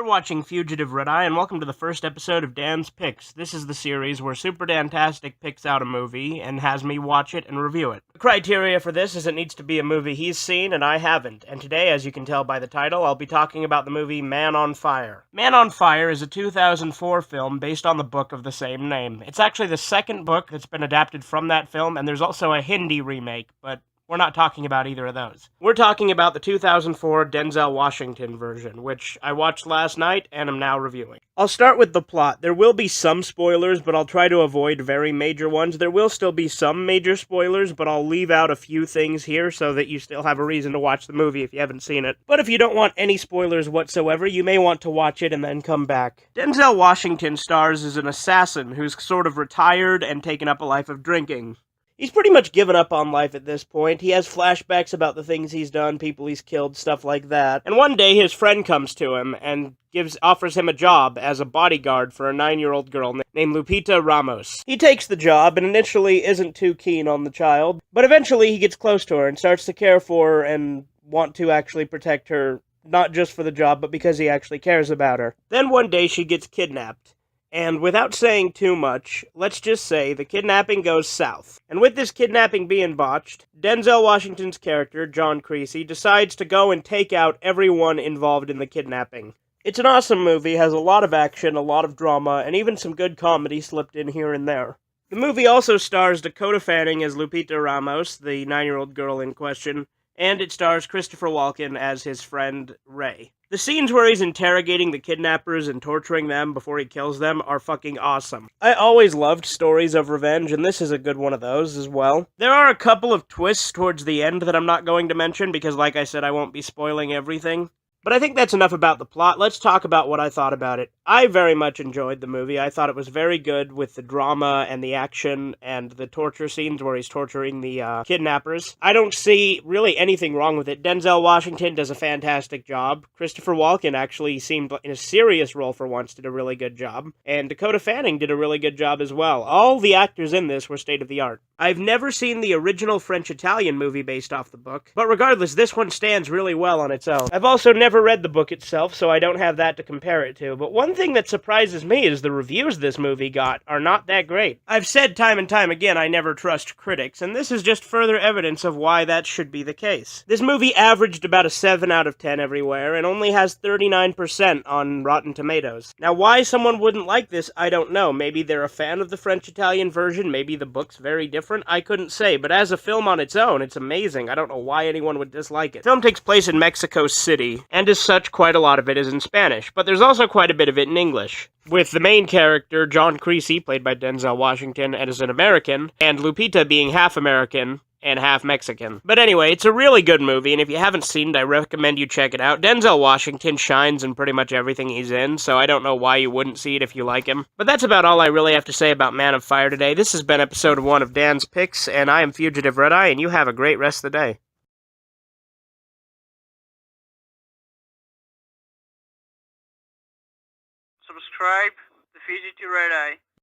You're watching Fugitive Red Eye, and welcome to the first episode of Dan's Picks. This is the series where Super Dantastic picks out a movie and has me watch it and review it. The criteria for this is it needs to be a movie he's seen and I haven't, and today, as you can tell by the title, I'll be talking about the movie Man on Fire. Man on Fire is a 2004 film based on the book of the same name. It's actually the second book that's been adapted from that film, and there's also a Hindi remake, but we're not talking about either of those. We're talking about the 2004 Denzel Washington version, which I watched last night and am now reviewing. I'll start with the plot. There will be some spoilers, but I'll try to avoid very major ones. There will still be some major spoilers, but I'll leave out a few things here so that you still have a reason to watch the movie if you haven't seen it. But if you don't want any spoilers whatsoever, you may want to watch it and then come back. Denzel Washington stars as an assassin who's sort of retired and taken up a life of drinking. He's pretty much given up on life at this point. He has flashbacks about the things he's done, people he's killed, stuff like that. And one day his friend comes to him and offers him a job as a bodyguard for a 9-year-old girl named Lupita Ramos. He takes the job and initially isn't too keen on the child, but eventually he gets close to her and starts to care for her and want to actually protect her, not just for the job, but because he actually cares about her. Then one day she gets kidnapped. And without saying too much, let's just say the kidnapping goes south. And with this kidnapping being botched, Denzel Washington's character, John Creasy, decides to go and take out everyone involved in the kidnapping. It's an awesome movie, has a lot of action, a lot of drama, and even some good comedy slipped in here and there. The movie also stars Dakota Fanning as Lupita Ramos, the 9-year-old girl in question, and it stars Christopher Walken as his friend, Ray. The scenes where he's interrogating the kidnappers and torturing them before he kills them are fucking awesome. I always loved stories of revenge, and this is a good one of those as well. There are a couple of twists towards the end that I'm not going to mention because, like I said, I won't be spoiling everything. But I think that's enough about the plot. Let's talk about what I thought about it. I very much enjoyed the movie. I thought it was very good with the drama and the action and the torture scenes where he's torturing the kidnappers. I don't see really anything wrong with it. Denzel Washington does a fantastic job. Christopher Walken actually seemed in a serious role for once, did a really good job. And Dakota Fanning did a really good job as well. All the actors in this were state-of-the-art. I've never seen the original French-Italian movie based off the book, but regardless, this one stands really well on its own. I've also never read the book itself, so I don't have that to compare it to, but one thing that surprises me is the reviews this movie got are not that great. I've said time and time again I never trust critics, and this is just further evidence of why that should be the case. This movie averaged about a 7 out of 10 everywhere, and only has 39% on Rotten Tomatoes. Now, why someone wouldn't like this, I don't know. Maybe they're a fan of the French-Italian version, maybe the book's very different, I couldn't say, but as a film on its own, it's amazing. I don't know why anyone would dislike it. The film takes place in Mexico City, and as such, quite a lot of it is in Spanish, but there's also quite a bit of it in English, with the main character, John Creasy, played by Denzel Washington, as an American, and Lupita being half American and half Mexican. But anyway, it's a really good movie, and if you haven't seen it, I recommend you check it out. Denzel Washington shines in pretty much everything he's in, so I don't know why you wouldn't see it if you like him. But that's about all I really have to say about Man of Fire today. This has been episode 1 of Dan's Picks, and I am Fugitive Red Eye, and you have a great rest of the day. Subscribe to Fugitive Red Eye.